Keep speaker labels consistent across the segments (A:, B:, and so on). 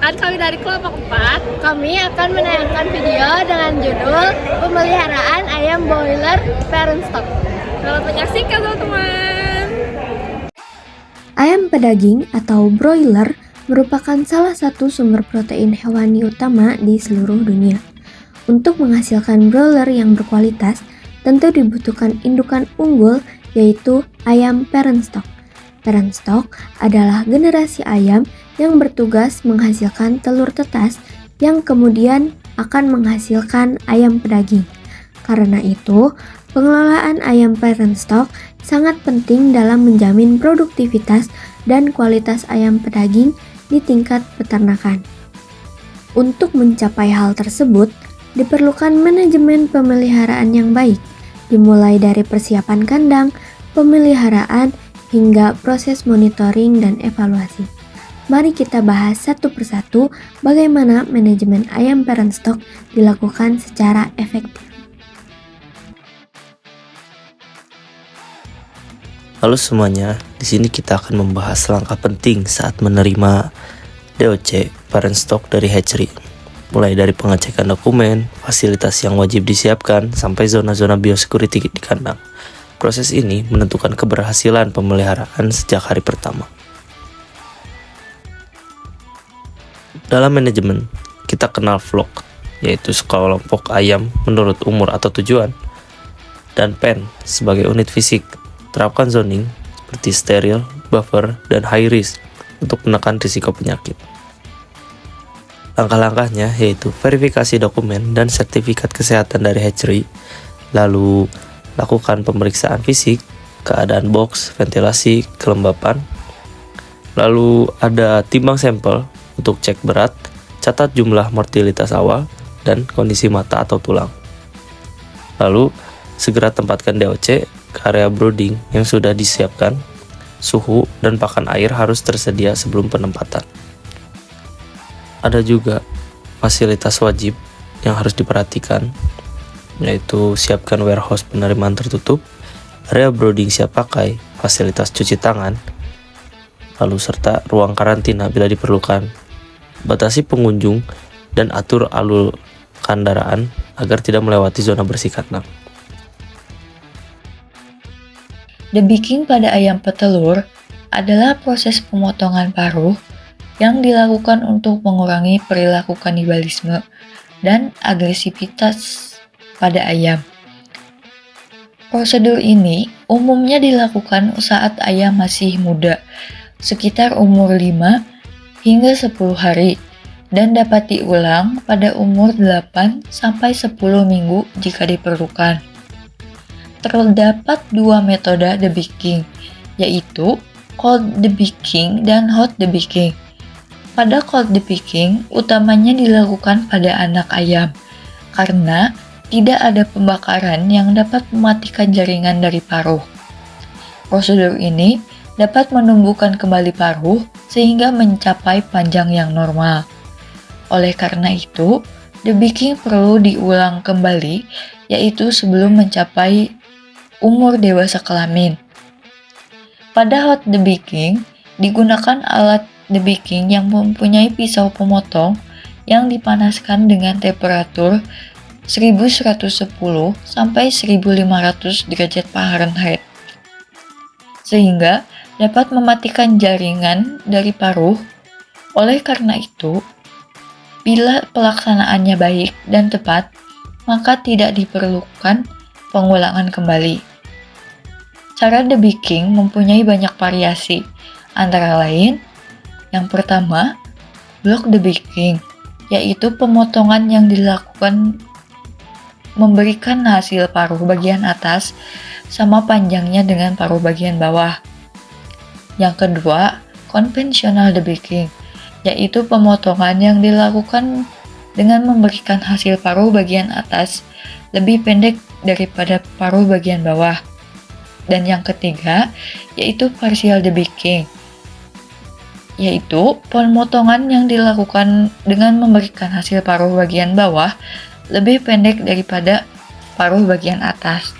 A: Perkenalkan, kami dari kelompok 4. Kami akan menayangkan video dengan judul Pemeliharaan Ayam Broiler Parent Stock. Selamat menyaksikan teman-teman.
B: Ayam pedaging atau broiler merupakan salah satu sumber protein hewani utama di seluruh dunia. Untuk menghasilkan broiler yang berkualitas, tentu dibutuhkan indukan unggul yaitu ayam parent stock. Parent stock adalah generasi ayam yang bertugas menghasilkan telur tetas yang kemudian akan menghasilkan ayam pedaging. Karena itu, pengelolaan ayam parent stock sangat penting dalam menjamin produktivitas dan kualitas ayam pedaging di tingkat peternakan. Untuk mencapai hal tersebut, diperlukan manajemen pemeliharaan yang baik, dimulai dari persiapan kandang, pemeliharaan, hingga proses monitoring dan evaluasi. Mari kita bahas satu persatu bagaimana manajemen ayam parent stock dilakukan secara efektif.
C: Halo semuanya, di sini kita akan membahas langkah penting saat menerima DOC parent stock dari hatchery. Mulai dari pengecekan dokumen, fasilitas yang wajib disiapkan, sampai zona-zona biosecurity di kandang. Proses ini menentukan keberhasilan pemeliharaan sejak hari pertama. Dalam manajemen, kita kenal flock, yaitu sekelompok ayam menurut umur atau tujuan, dan pen sebagai unit fisik. Terapkan zoning seperti steril, buffer, dan high risk untuk menekan risiko penyakit. Langkah-langkahnya yaitu verifikasi dokumen dan sertifikat kesehatan dari hatchery, lalu lakukan pemeriksaan fisik, keadaan box, ventilasi, kelembapan, lalu ada timbang sampel untuk cek berat, catat jumlah mortalitas awal, dan kondisi mata atau tulang. Lalu, segera tempatkan DOC ke area brooding yang sudah disiapkan. Suhu dan pakan air harus tersedia sebelum penempatan. Ada juga fasilitas wajib yang harus diperhatikan, yaitu siapkan warehouse penerimaan tertutup, area brooding siap pakai, fasilitas cuci tangan, lalu serta ruang karantina bila diperlukan. Batasi pengunjung dan atur alur kendaraan agar tidak melewati zona bersih kandang.
D: Debeaking pada ayam petelur adalah proses pemotongan paruh yang dilakukan untuk mengurangi perilaku kanibalisme dan agresivitas pada ayam. Prosedur ini umumnya dilakukan saat ayam masih muda, sekitar umur 5 hingga 10 hari, dan dapat diulang pada umur 8 sampai 10 minggu jika diperlukan. Terdapat dua metode debeaking, yaitu cold debeaking dan hot debeaking. Pada cold debeaking, utamanya dilakukan pada anak ayam, karena tidak ada pembakaran yang dapat mematikan jaringan dari paruh. Prosedur ini dapat menumbuhkan kembali paruh sehingga mencapai panjang yang normal. Oleh karena itu, debeaking perlu diulang kembali, yaitu sebelum mencapai umur dewasa kelamin. Pada hot debeaking, digunakan alat debeaking yang mempunyai pisau pemotong yang dipanaskan dengan temperatur 1110 sampai 1500 derajat Fahrenheit, sehingga dapat mematikan jaringan dari paruh. Oleh karena itu, bila pelaksanaannya baik dan tepat, maka tidak diperlukan pengulangan kembali. Cara debeaking mempunyai banyak variasi, antara lain, yang pertama, block debeaking, yaitu pemotongan yang dilakukan memberikan hasil paruh bagian atas sama panjangnya dengan paruh bagian bawah. Yang kedua, conventional debeaking, yaitu pemotongan yang dilakukan dengan memberikan hasil paruh bagian atas lebih pendek daripada paruh bagian bawah. Dan yang ketiga, yaitu partial debeaking, yaitu pemotongan yang dilakukan dengan memberikan hasil paruh bagian bawah lebih pendek daripada paruh bagian atas.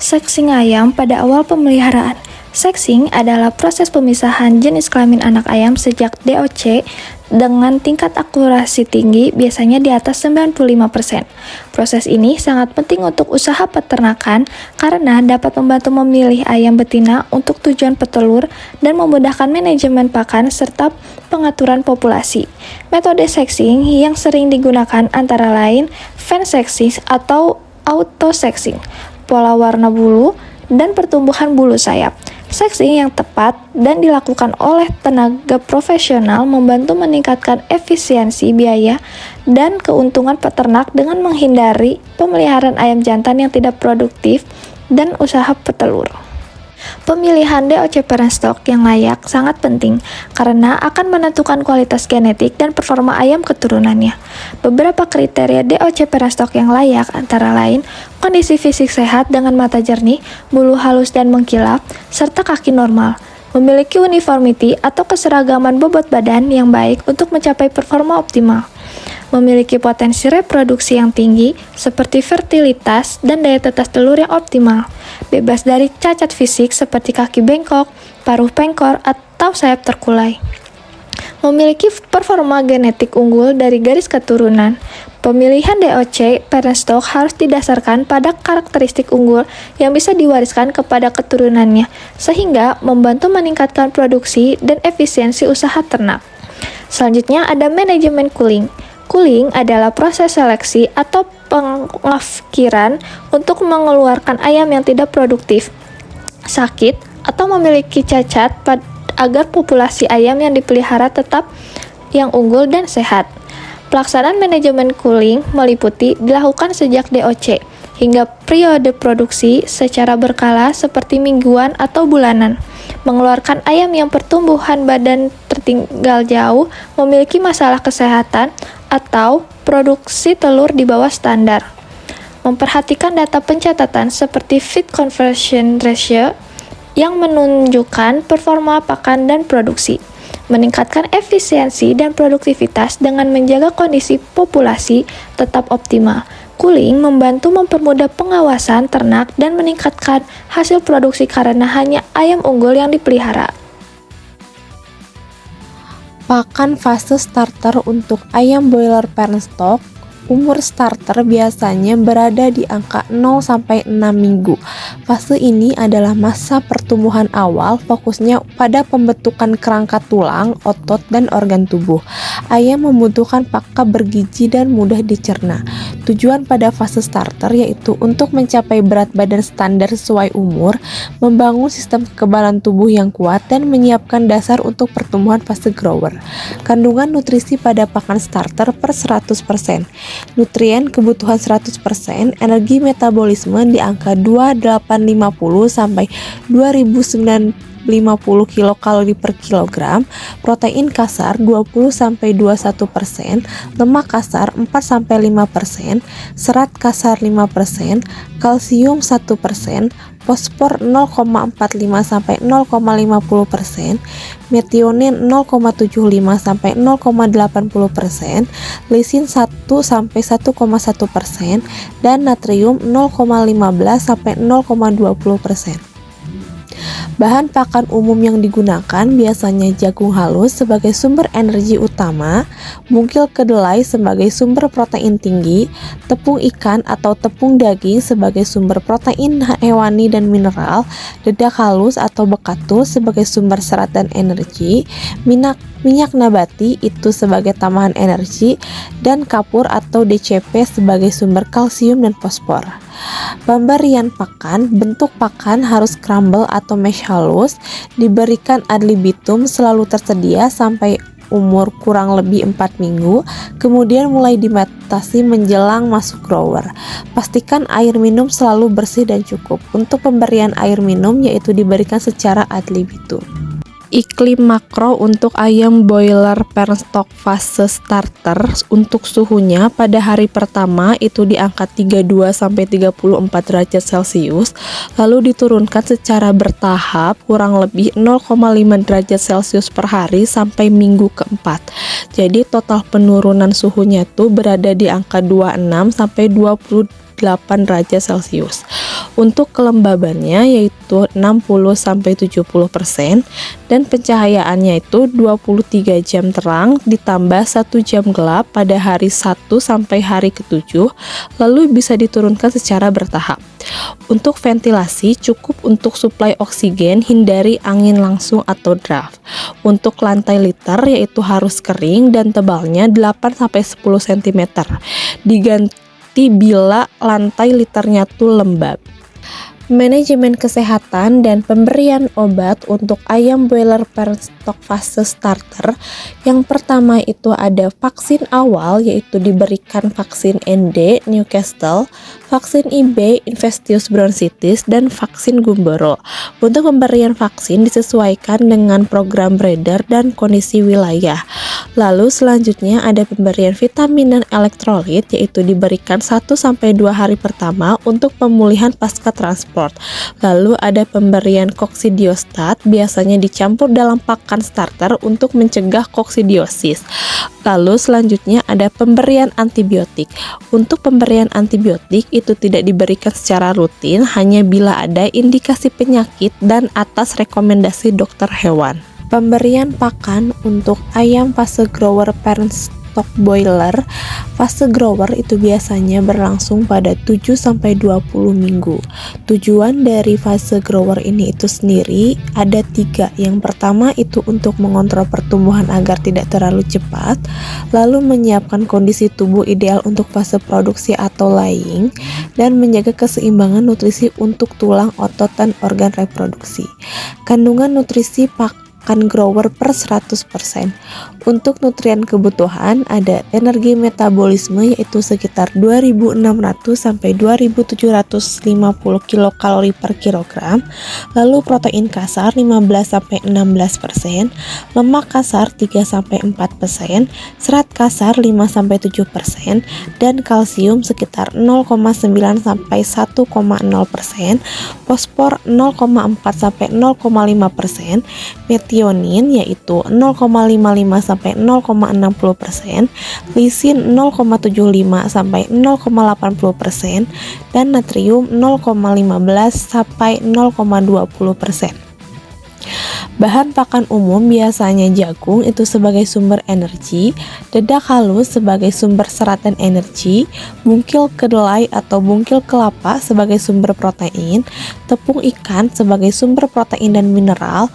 E: Seksing ayam pada awal pemeliharaan Sexing adalah proses pemisahan jenis kelamin anak ayam sejak DOC dengan tingkat akurasi tinggi, biasanya di atas 95%. Proses ini sangat penting untuk usaha peternakan karena dapat membantu memilih ayam betina untuk tujuan petelur dan memudahkan manajemen pakan serta pengaturan populasi. Metode sexing yang sering digunakan antara lain fan sexing atau auto sexing, pola warna bulu, dan pertumbuhan bulu sayap. Sexing yang tepat dan dilakukan oleh tenaga profesional membantu meningkatkan efisiensi biaya dan keuntungan peternak dengan menghindari pemeliharaan ayam jantan yang tidak produktif dan usaha petelur. Pemilihan DOC parent stock yang layak sangat penting karena akan menentukan kualitas genetik dan performa ayam keturunannya. Beberapa kriteria DOC parent stock yang layak antara lain kondisi fisik sehat dengan mata jernih, bulu halus dan mengkilap, serta kaki normal. Memiliki uniformity atau keseragaman bobot badan yang baik untuk mencapai performa optimal. Memiliki potensi reproduksi yang tinggi seperti fertilitas dan daya tetas telur yang optimal, bebas dari cacat fisik seperti kaki bengkok, paruh pengkor, atau sayap terkulai. Memiliki performa genetik unggul dari garis keturunan. Pemilihan DOC parent stock harus didasarkan pada karakteristik unggul yang bisa diwariskan kepada keturunannya, sehingga membantu meningkatkan produksi dan efisiensi usaha ternak. Selanjutnya ada manajemen cooling. Cooling adalah proses seleksi atau pengafkiran untuk mengeluarkan ayam yang tidak produktif, sakit, atau memiliki cacat agar populasi ayam yang dipelihara tetap yang unggul dan sehat. Pelaksanaan manajemen cooling meliputi dilakukan sejak DOC hingga periode produksi secara berkala seperti mingguan atau bulanan. Mengeluarkan ayam yang pertumbuhan badan tertinggal jauh, memiliki masalah kesehatan, atau produksi telur di bawah standar. Memperhatikan data pencatatan seperti feed conversion ratio yang menunjukkan performa pakan dan produksi. Meningkatkan efisiensi dan produktivitas dengan menjaga kondisi populasi tetap optimal. Cooling membantu mempermudah pengawasan ternak dan meningkatkan hasil produksi karena hanya ayam unggul yang dipelihara.
F: Pakan fase starter untuk ayam broiler parent stock. Umur starter biasanya berada di angka 0-6 minggu. Fase ini adalah masa pertumbuhan awal, fokusnya pada pembentukan kerangka tulang, otot, dan organ tubuh. Ayam membutuhkan pakan bergizi dan mudah dicerna. Tujuan pada fase starter yaitu untuk mencapai berat badan standar sesuai umur, membangun sistem kekebalan tubuh yang kuat, dan menyiapkan dasar untuk pertumbuhan fase grower. Kandungan nutrisi pada pakan starter per 100%. Nutrien kebutuhan 100%, energi metabolisme di angka 2850 sampai 2950 kilokalori per kilogram, protein kasar 20 sampai 21%, lemak kasar 4 sampai 5%, serat kasar 5%, kalsium 1%, fosfor 0,45 sampai 0,50%, metionin 0,75 sampai 0,80%, lisin 1 sampai 1,1%, dan natrium 0,15 sampai 0,20%. Bahan pakan umum yang digunakan biasanya jagung halus sebagai sumber energi utama, mungkil kedelai sebagai sumber protein tinggi, tepung ikan atau tepung daging sebagai sumber protein hewani dan mineral, dedak halus atau bekatu sebagai sumber serat dan energi, minyak nabati itu sebagai tambahan energi, dan kapur atau DCP sebagai sumber kalsium dan fosfor. Pemberian pakan, bentuk pakan harus crumble atau mash halus, diberikan ad libitum selalu tersedia sampai umur kurang lebih 4 minggu, kemudian mulai dibatasi menjelang masuk grower. Pastikan air minum selalu bersih dan cukup. Untuk pemberian air minum yaitu diberikan secara ad libitum. Iklim makro untuk ayam broiler parent stock fase starter untuk suhunya pada hari pertama itu di angka 32 sampai 34 derajat Celcius, lalu diturunkan secara bertahap kurang lebih 0,5 derajat Celcius per hari sampai minggu keempat. Jadi total penurunan suhunya tuh berada di angka 26 sampai 28 derajat Celcius. Untuk kelembabannya yaitu 60-70% dan pencahayaannya itu 23 jam terang ditambah 1 jam gelap pada hari 1 sampai hari ke-7, lalu bisa diturunkan secara bertahap. Untuk ventilasi cukup untuk suplai oksigen, hindari angin langsung atau draft. Untuk lantai liter yaitu harus kering dan tebalnya 8-10 cm. Diganti bila lantai liternya tuh lembab. Manajemen kesehatan dan pemberian obat untuk ayam broiler parent stock fase starter. Yang pertama itu ada vaksin awal, yaitu diberikan vaksin ND Newcastle, vaksin IB Infectious Bronchitis, dan vaksin Gumboro. Untuk pemberian vaksin disesuaikan dengan program breeder dan kondisi wilayah. Lalu selanjutnya ada pemberian vitamin dan elektrolit, yaitu diberikan 1-2 hari pertama untuk pemulihan pasca transport. Lalu ada pemberian koksidiostat, biasanya dicampur dalam pakan starter untuk mencegah koksidiosis. Lalu selanjutnya ada pemberian antibiotik. Untuk pemberian antibiotik itu tidak diberikan secara rutin, hanya bila ada indikasi penyakit dan atas rekomendasi dokter hewan. Pemberian pakan untuk ayam fase grower parent stock broiler. Fase grower itu biasanya berlangsung pada 7-20 minggu. Tujuan dari fase grower ini itu sendiri ada 3. Yang pertama itu untuk mengontrol pertumbuhan agar tidak terlalu cepat, lalu menyiapkan kondisi tubuh ideal untuk fase produksi atau laying, dan menjaga keseimbangan nutrisi untuk tulang, otot, dan organ reproduksi. Kandungan nutrisi pakan grower per 100%. Untuk nutrien kebutuhan ada energi metabolisme yaitu sekitar 2600 sampai 2750 kilokalori per kilogram, lalu protein kasar 15 sampai 16%, lemak kasar 3 sampai 4%, serat kasar 5 sampai 7%, dan kalsium sekitar 0,9 sampai 1,0%, fosfor 0,4 sampai 0,5%, metionin yaitu 0,55 sampai 0,60%, lisin 0,75 sampai 0,80%, dan natrium 0,15 sampai 0,20%. Bahan pakan umum biasanya jagung itu sebagai sumber energi, dedak halus sebagai sumber serat dan energi, bungkil kedelai atau bungkil kelapa sebagai sumber protein, tepung ikan sebagai sumber protein dan mineral,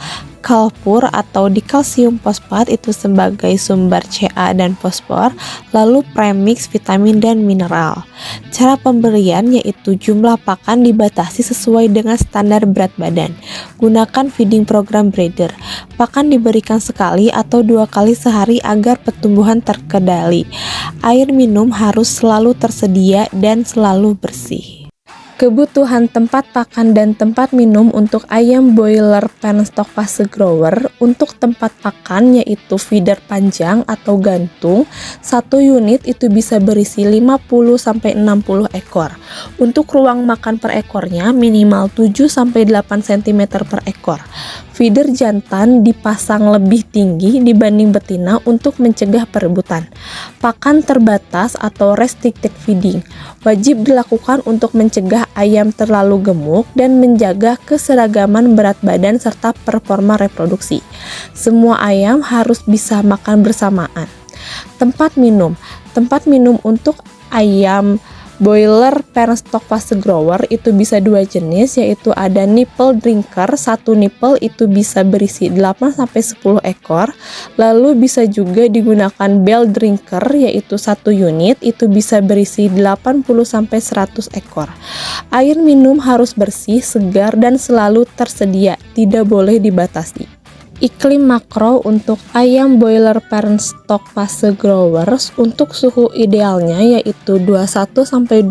F: kalpur atau dikalsium fosfat itu sebagai sumber Ca dan fosfor, lalu premix vitamin dan mineral. Cara pemberian yaitu jumlah pakan dibatasi sesuai dengan standar berat badan. Gunakan feeding program breeder. Pakan diberikan sekali atau 2 kali sehari agar pertumbuhan terkendali. Air minum harus selalu tersedia dan selalu bersih. Kebutuhan tempat pakan dan tempat minum untuk ayam broiler parent stock fase grower. Untuk tempat pakan yaitu feeder panjang atau gantung, 1 unit itu bisa berisi 50-60 ekor. Untuk ruang makan per ekornya minimal 7-8 cm per ekor. Feeder jantan dipasang lebih tinggi dibanding betina untuk mencegah perebutan. Pakan terbatas atau restricted feeding wajib dilakukan untuk mencegah ayam terlalu gemuk dan menjaga keseragaman berat badan serta performa reproduksi. Semua ayam harus bisa makan bersamaan. Tempat minum untuk ayam broiler parent stock fase grower itu bisa 2 jenis, yaitu ada nipple drinker. 1 nipple itu bisa berisi 8-10 ekor, lalu bisa juga digunakan bell drinker yaitu 1 unit itu bisa berisi 80-100 ekor. Air minum harus bersih, segar, dan selalu tersedia, tidak boleh dibatasi. Iklim makro untuk ayam broiler parent stock fase growers untuk suhu idealnya yaitu 21-25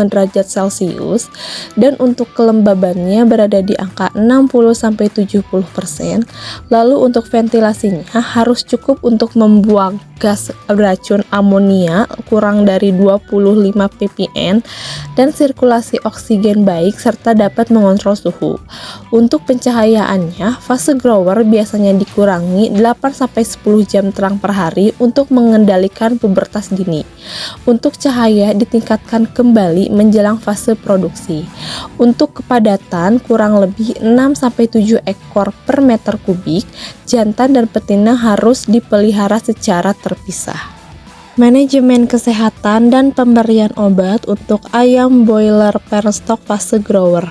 F: derajat Celcius dan untuk kelembabannya berada di angka 60-70%. Lalu untuk ventilasinya harus cukup untuk membuang gas beracun amonia kurang dari 25 ppm dan sirkulasi oksigen baik serta dapat mengontrol suhu. Untuk pencahayaannya, fase grower biasanya dikurangi 8-10 jam terang per hari untuk mengendalikan pubertas dini. Untuk cahaya ditingkatkan kembali menjelang fase produksi. Untuk kepadatan kurang lebih 6-7 ekor per meter kubik, jantan dan betina harus dipelihara secara terpisah. Manajemen kesehatan dan pemberian obat untuk ayam broiler parent stock fase grower.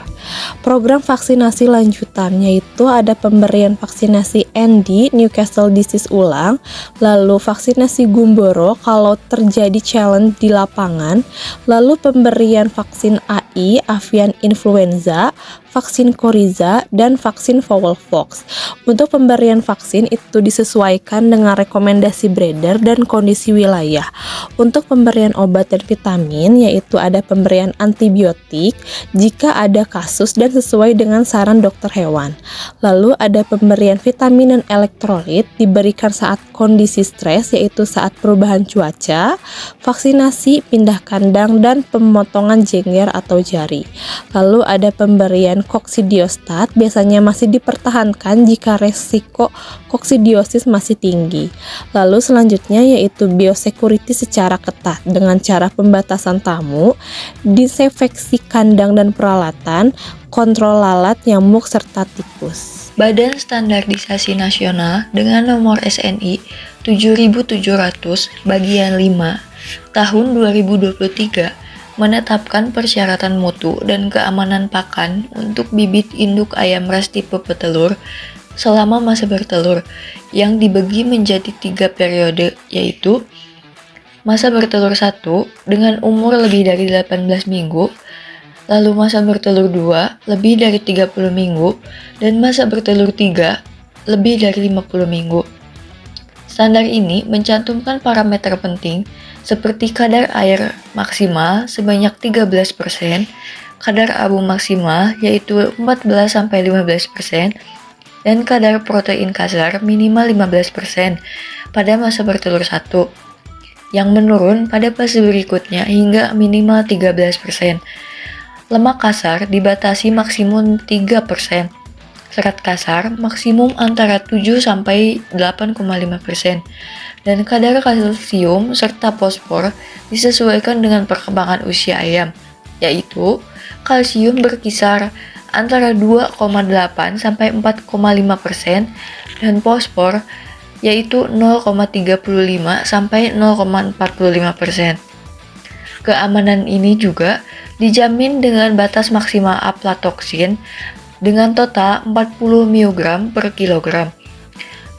F: Program vaksinasi lanjutan yaitu ada pemberian vaksinasi ND Newcastle disease ulang, lalu vaksinasi gumboro kalau terjadi challenge di lapangan, lalu pemberian vaksin AI avian influenza, vaksin Coriza, dan vaksin fowl pox. Untuk pemberian vaksin itu disesuaikan dengan rekomendasi breeder dan kondisi wilayah. Untuk pemberian obat dan vitamin yaitu ada pemberian antibiotik jika ada kasus dan sesuai dengan saran dokter hewan. Lalu ada pemberian vitamin dan elektrolit diberikan saat kondisi stres yaitu saat perubahan cuaca, vaksinasi, pindah kandang, dan pemotongan jengger atau jari. Lalu ada pemberian koksidiostat biasanya masih dipertahankan jika resiko koksidiosis masih tinggi. Lalu selanjutnya yaitu biosecurity secara ketat dengan cara pembatasan tamu, disinfeksi kandang dan peralatan, kontrol lalat, nyamuk, serta tikus.
D: Badan Standarisasi Nasional dengan nomor SNI 7700 bagian 5 tahun 2023 menetapkan persyaratan mutu dan keamanan pakan untuk bibit induk ayam ras tipe petelur selama masa bertelur yang dibagi menjadi 3 periode, yaitu masa bertelur 1 dengan umur lebih dari 18 minggu, lalu masa bertelur 2 lebih dari 30 minggu, dan masa bertelur 3 lebih dari 50 minggu. Standar ini mencantumkan parameter penting seperti kadar air maksimal sebanyak 13%, kadar abu maksimal yaitu 14-15%, dan kadar protein kasar minimal 15% pada masa bertelur 1, yang menurun pada fase berikutnya hingga minimal 13%. Lemak kasar dibatasi maksimum 3%, serat kasar maksimum antara 7-8,5%, dan kadar kalsium serta fosfor disesuaikan dengan perkembangan usia ayam, yaitu kalsium berkisar antara 2,8-4,5% dan fosfor yaitu 0,35-0,45%. Keamanan ini juga dijamin dengan batas maksimal aflatoksin dengan total 40 mg per kilogram.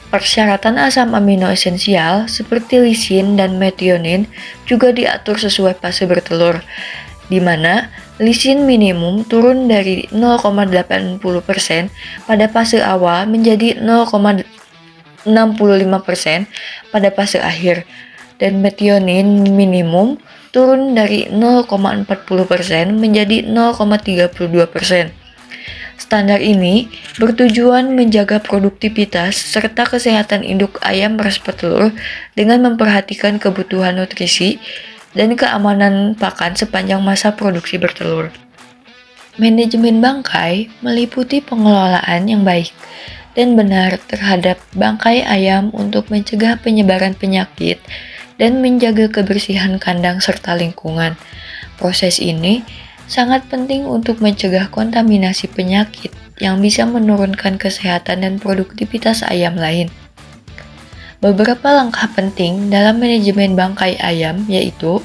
D: Persyaratan asam amino esensial seperti lisin dan metionin juga diatur sesuai fase bertelur, di mana lisin minimum turun dari 0,80% pada fase awal menjadi 0,65% pada fase akhir, dan metionin minimum turun dari 0,40% menjadi 0,32%. Standar ini bertujuan menjaga produktivitas serta kesehatan induk ayam ras petelur dengan memperhatikan kebutuhan nutrisi dan keamanan pakan sepanjang masa produksi bertelur. Manajemen bangkai meliputi pengelolaan yang baik dan benar terhadap bangkai ayam untuk mencegah penyebaran penyakit dan menjaga kebersihan kandang serta lingkungan. Proses ini sangat penting untuk mencegah kontaminasi penyakit yang bisa menurunkan kesehatan dan produktivitas ayam lain. Beberapa langkah penting dalam manajemen bangkai ayam yaitu: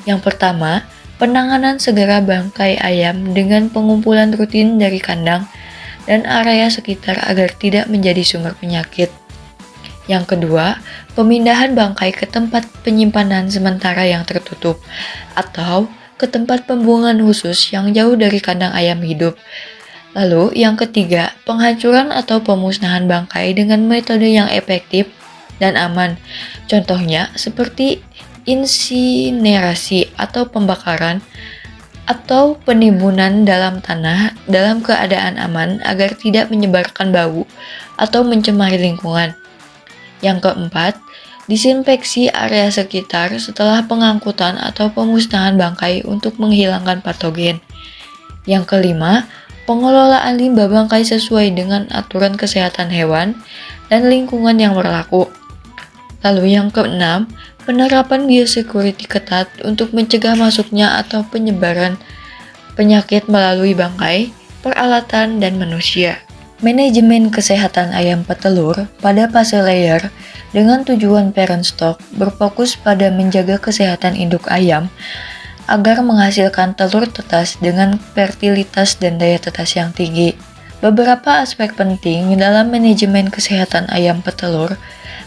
D: yang pertama, penanganan segera bangkai ayam dengan pengumpulan rutin dari kandang dan area sekitar agar tidak menjadi sumber penyakit. Yang kedua, pemindahan bangkai ke tempat penyimpanan sementara yang tertutup atau ke tempat pembuangan khusus yang jauh dari kandang ayam hidup. Lalu yang ketiga, penghancuran atau pemusnahan bangkai dengan metode yang efektif dan aman. Contohnya seperti insinerasi atau pembakaran atau penimbunan dalam tanah dalam keadaan aman agar tidak menyebarkan bau atau mencemari lingkungan. Yang keempat, disinfeksi area sekitar setelah pengangkutan atau pemusnahan bangkai untuk menghilangkan patogen. Yang kelima, pengelolaan limbah bangkai sesuai dengan aturan kesehatan hewan dan lingkungan yang berlaku. Lalu yang keenam, penerapan biosecurity ketat untuk mencegah masuknya atau penyebaran penyakit melalui bangkai, peralatan, dan manusia. Manajemen kesehatan ayam petelur pada fase layer dengan tujuan parent stock berfokus pada menjaga kesehatan induk ayam agar menghasilkan telur tetas dengan fertilitas dan daya tetas yang tinggi. Beberapa aspek penting dalam manajemen kesehatan ayam petelur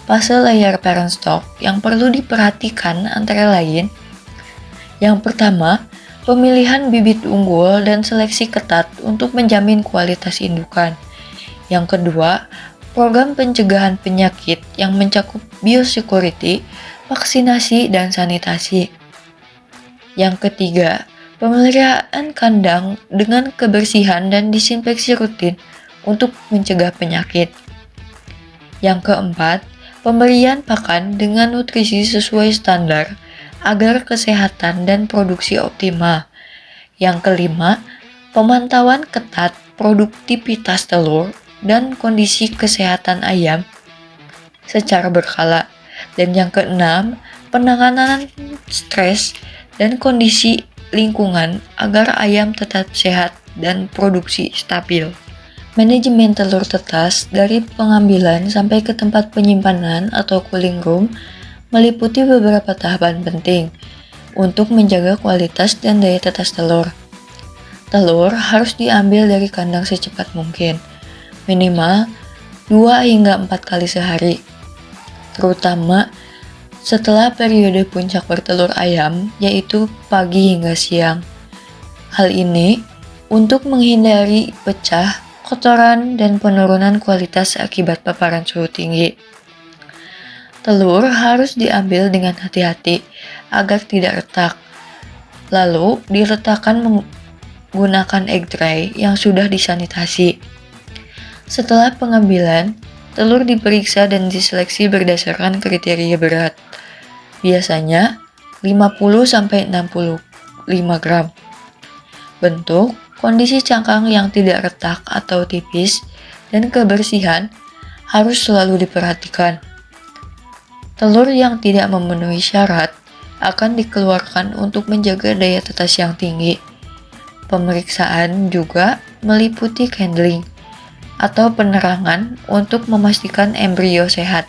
D: fase layer parent stock yang perlu diperhatikan antara lain: yang pertama, pemilihan bibit unggul dan seleksi ketat untuk menjamin kualitas indukan. Yang kedua, program pencegahan penyakit yang mencakup biosecurity, vaksinasi, dan sanitasi. Yang ketiga, pemeliharaan kandang dengan kebersihan dan disinfeksi rutin untuk mencegah penyakit. Yang keempat, pemberian pakan dengan nutrisi sesuai standar agar kesehatan dan produksi optimal. Yang kelima, pemantauan ketat produktivitas telur dan kondisi kesehatan ayam secara berkala. Dan yang keenam, penanganan stres dan kondisi lingkungan agar ayam tetap sehat dan produksi stabil. Manajemen telur tetas dari pengambilan sampai ke tempat penyimpanan atau cooling room meliputi beberapa tahapan penting untuk menjaga kualitas dan daya tetas telur. Telur harus diambil dari kandang secepat mungkin, minimal 2 hingga 4 kali sehari, terutama setelah periode puncak bertelur ayam, yaitu pagi hingga siang. Hal ini untuk menghindari pecah, kotoran, dan penurunan kualitas akibat paparan suhu tinggi. Telur harus diambil dengan hati-hati agar tidak retak. Lalu diletakkan menggunakan egg tray yang sudah disanitasi. Setelah pengambilan, telur diperiksa dan diseleksi berdasarkan kriteria berat. Biasanya 50-65 gram. Bentuk, kondisi cangkang yang tidak retak atau tipis, dan kebersihan harus selalu diperhatikan. Telur yang tidak memenuhi syarat akan dikeluarkan untuk menjaga daya tetas yang tinggi. Pemeriksaan juga meliputi candling atau penerangan untuk memastikan embrio sehat.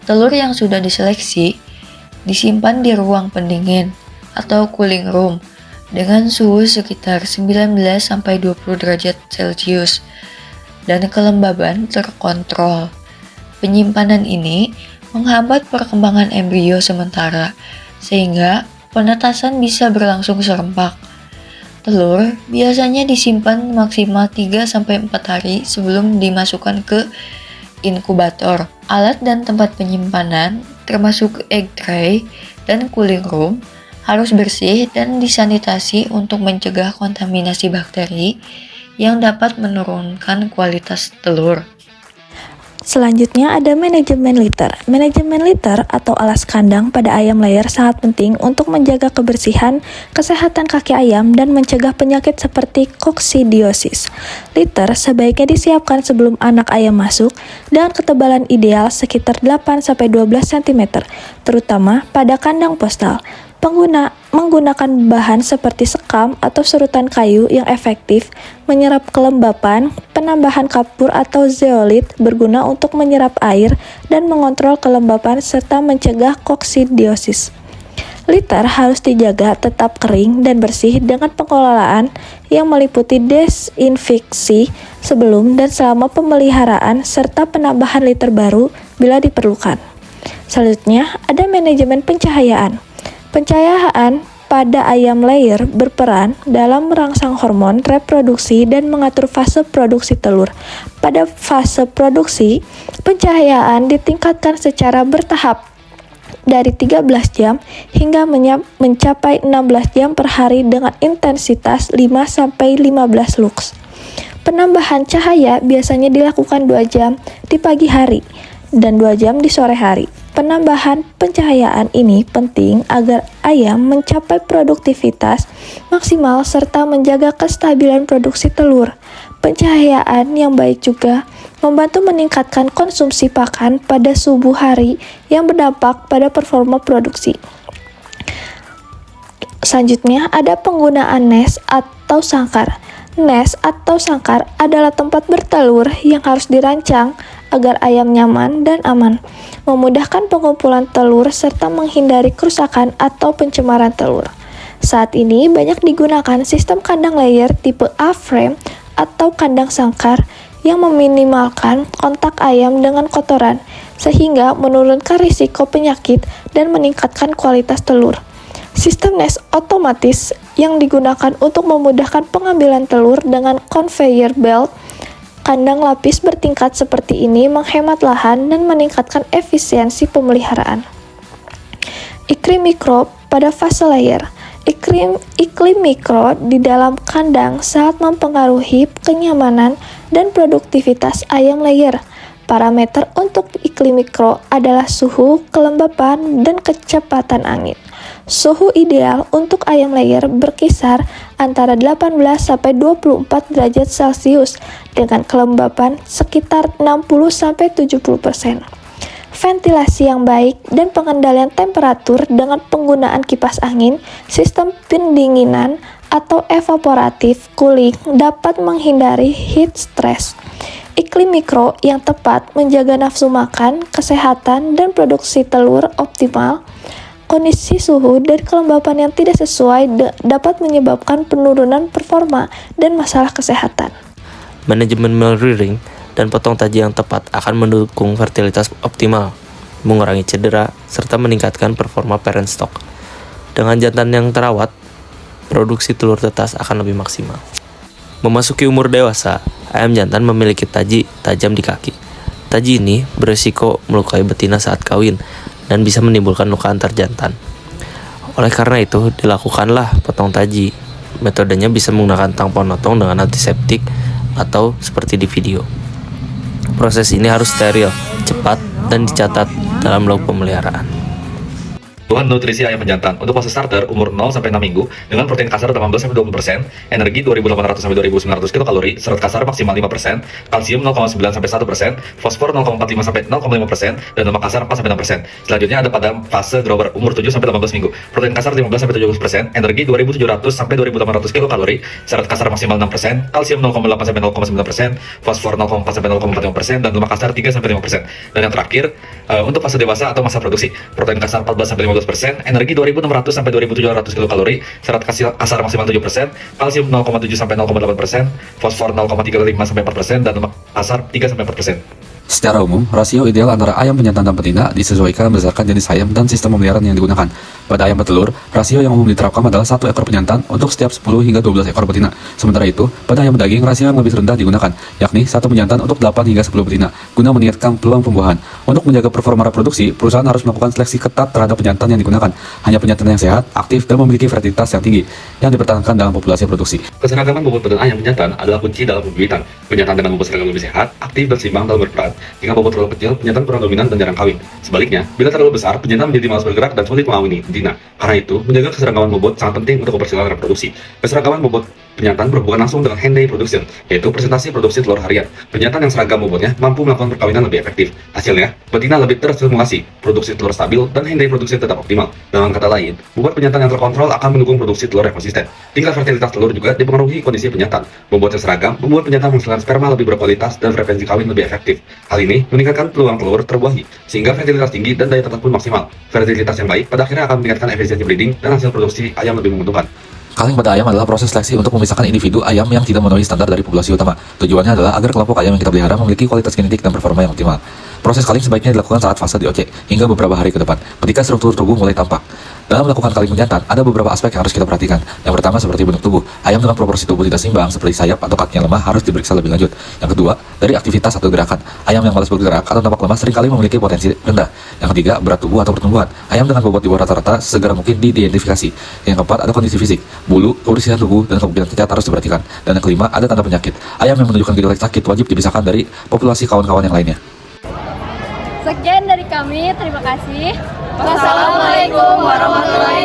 D: Telur yang sudah diseleksi disimpan di ruang pendingin atau cooling room dengan suhu sekitar 19-20 derajat Celcius dan kelembaban terkontrol. Penyimpanan ini menghambat perkembangan embrio sementara sehingga penetasan bisa berlangsung serempak. Telur biasanya disimpan maksimal 3-4 hari sebelum dimasukkan ke inkubator. Alat dan tempat penyimpanan, termasuk egg tray dan cooling room, harus bersih dan disanitasi untuk mencegah kontaminasi bakteri yang dapat menurunkan kualitas telur.
E: Selanjutnya ada manajemen litter. Manajemen litter atau alas kandang pada ayam layer sangat penting untuk menjaga kebersihan, kesehatan kaki ayam, dan mencegah penyakit seperti koksidiosis. Litter sebaiknya disiapkan sebelum anak ayam masuk dengan ketebalan ideal sekitar 8-12 cm, terutama pada kandang postal. Menggunakan bahan seperti sekam atau serutan kayu yang efektif menyerap kelembapan, penambahan kapur atau zeolit berguna untuk menyerap air dan mengontrol kelembapan serta mencegah koksidiosis. Litter harus dijaga tetap kering dan bersih dengan pengelolaan yang meliputi desinfeksi sebelum dan selama pemeliharaan serta penambahan litter baru bila diperlukan. Selanjutnya ada manajemen pencahayaan. Pencahayaan pada ayam layer berperan dalam merangsang hormon reproduksi dan mengatur fase produksi telur. Pada fase produksi, pencahayaan ditingkatkan secara bertahap dari 13 jam hingga mencapai 16 jam per hari dengan intensitas 5-15 lux. Penambahan cahaya biasanya dilakukan 2 jam di pagi hari dan 2 jam di sore hari. Penambahan pencahayaan ini penting agar ayam mencapai produktivitas maksimal serta menjaga kestabilan produksi telur. Pencahayaan yang baik juga membantu meningkatkan konsumsi pakan pada subuh hari yang berdampak pada performa produksi. Selanjutnya ada penggunaan nest atau sangkar. Nest atau sangkar adalah tempat bertelur yang harus dirancang agar ayam nyaman dan aman, memudahkan pengumpulan telur serta menghindari kerusakan atau pencemaran telur. Saat ini banyak digunakan sistem kandang layer tipe A-frame atau kandang sangkar yang meminimalkan kontak ayam dengan kotoran, sehingga menurunkan risiko penyakit dan meningkatkan kualitas telur. Sistem nest otomatis yang digunakan untuk memudahkan pengambilan telur dengan conveyor belt. Kandang lapis bertingkat seperti ini menghemat lahan dan meningkatkan efisiensi pemeliharaan. Iklim mikro pada fase layer. Iklim mikro di dalam kandang sangat mempengaruhi kenyamanan dan produktivitas ayam layer. Parameter untuk iklim mikro adalah suhu, kelembapan, dan kecepatan angin. Suhu ideal untuk ayam layer berkisar antara 18-24 derajat Celcius dengan kelembapan sekitar 60-70%. Ventilasi yang baik dan pengendalian temperatur dengan penggunaan kipas angin, sistem pendinginan, atau evaporatif cooling dapat menghindari heat stress. Iklim mikro yang tepat menjaga nafsu makan, kesehatan, dan produksi telur optimal. Kondisi suhu dan kelembapan yang tidak sesuai dapat menyebabkan penurunan performa dan masalah kesehatan.
C: Manajemen meal rearing dan potong taji yang tepat akan mendukung fertilitas optimal, mengurangi cedera, serta meningkatkan performa parent stock. Dengan jantan yang terawat, produksi telur tetas akan lebih maksimal. Memasuki umur dewasa, ayam jantan memiliki taji tajam di kaki. Taji ini berisiko melukai betina saat kawin dan bisa menimbulkan luka antar jantan. Oleh karena itu, dilakukanlah potong taji. Metodenya bisa menggunakan tang penotong dengan antiseptik atau seperti di video. Proses ini harus steril, cepat, dan dicatat dalam log pemeliharaan.
G: Kebutuhan nutrisi ayam jantan untuk fase starter umur 0-6 minggu dengan protein kasar 18-20%, energi 2.800-2.900 kilokalori, serat kasar maksimal 5%, kalsium 0,9-1%, fosfor 0,45-0,5%, dan lemak kasar 4-6%. Selanjutnya ada pada fase grower umur 7-18 minggu, protein kasar 15-17%, energi 2.700-2.800 kilokalori, serat kasar maksimal 6%, kalsium 0,8-0,9%, fosfor 0,4-0,45%, dan lemak kasar 3-5%. Dan yang terakhir, untuk fase dewasa atau masa produksi, protein kasar 14-15%, energi 2.600-2.700 kilokalori, serat kasar maksimal 7%, kalsium 0,7-0,8%, fosfor 0,35-4%, dan lemak kasar 3-4%.
H: Secara umum, rasio ideal antara ayam penjantan dan betina disesuaikan berdasarkan jenis ayam dan sistem pemeliharaan yang digunakan. Pada ayam petelur, rasio yang umum diterapkan adalah 1 ekor penjantan untuk setiap 10 hingga 12 ekor betina. Sementara itu, pada ayam daging, rasio yang lebih rendah digunakan, yakni 1 penjantan untuk 8 hingga 10 betina, guna meningkatkan peluang pembuahan. Untuk menjaga performa reproduksi, perusahaan harus melakukan seleksi ketat terhadap penjantan yang digunakan. Hanya penjantan yang sehat, aktif, dan memiliki fertilitas yang tinggi, yang dipertahankan dalam populasi produksi.
G: Keseragaman bobot badan ayam penjantan adalah kunci dalam pembibitan. Penjantan dengan bobot seragam lebih sehat, aktif, dan seimbang dalam berperan. Jika bobot terlalu kecil, penjantan kurang dominan dan jarang kawin. Sebaliknya, bila terlalu besar, penjantan menjadi malas bergerak dan sulit mengawini betina. Karena itu, menjaga keseragaman bobot sangat penting untuk kebersihan reproduksi. Keseragaman bobot penjantan berhubungan langsung dengan hen day production, yaitu presentasi produksi telur harian. Penjantan yang seragam bobotnya mampu melakukan perkawinan lebih efektif. Hasilnya, betina lebih terstimulasi, produksi telur stabil, dan hen day produksi tetap optimal. Dengan kata lain, bobot penjantan yang terkontrol akan mendukung produksi telur yang konsisten. Tingkat fertilitas telur juga dipengaruhi kondisi penjantan. Bobot yang seragam membuat penjantan menghasilkan sperma lebih berkualitas dan frekuensi kawin lebih efektif. Hal ini meningkatkan peluang telur terbuahi, sehingga fertilitas tinggi dan daya tahan pun maksimal. Fertilitas yang baik pada akhirnya akan meningkatkan efisiensi breeding dan hasil produksi ayam lebih menguntungkan.
H: Culling pada ayam adalah proses seleksi untuk memisahkan individu ayam yang tidak memenuhi standar dari populasi utama. Tujuannya adalah agar kelompok ayam yang kita pelihara memiliki kualitas genetik dan performa yang optimal. Proses culling sebaiknya dilakukan saat fase DOC hingga beberapa hari ke depan, ketika struktur tubuh mulai tampak. Dalam melakukan culling penjantan, ada beberapa aspek yang harus kita perhatikan. Yang pertama seperti bentuk tubuh. Ayam dengan proporsi tubuh tidak seimbang seperti sayap atau kaki yang lemah harus diperiksa lebih lanjut. Yang kedua, dari aktivitas atau gerakan. Ayam yang malas bergerak atau tampak lemah seringkali memiliki potensi rendah. Yang ketiga, berat tubuh atau pertumbuhan. Ayam dengan bobot di bawah rata-rata segera mungkin diidentifikasi. Yang keempat, ada kondisi fisik. Bulu, kebersihan tubuh, dan kemungkinan cacat harus diperhatikan. Dan yang kelima, ada tanda penyakit. Ayam yang menunjukkan gejala sakit wajib dipisahkan dari populasi kawan-kawan yang lainnya.
A: Sekian dari kami. kami. Terima kasih. Wassalamualaikum warahmatullahi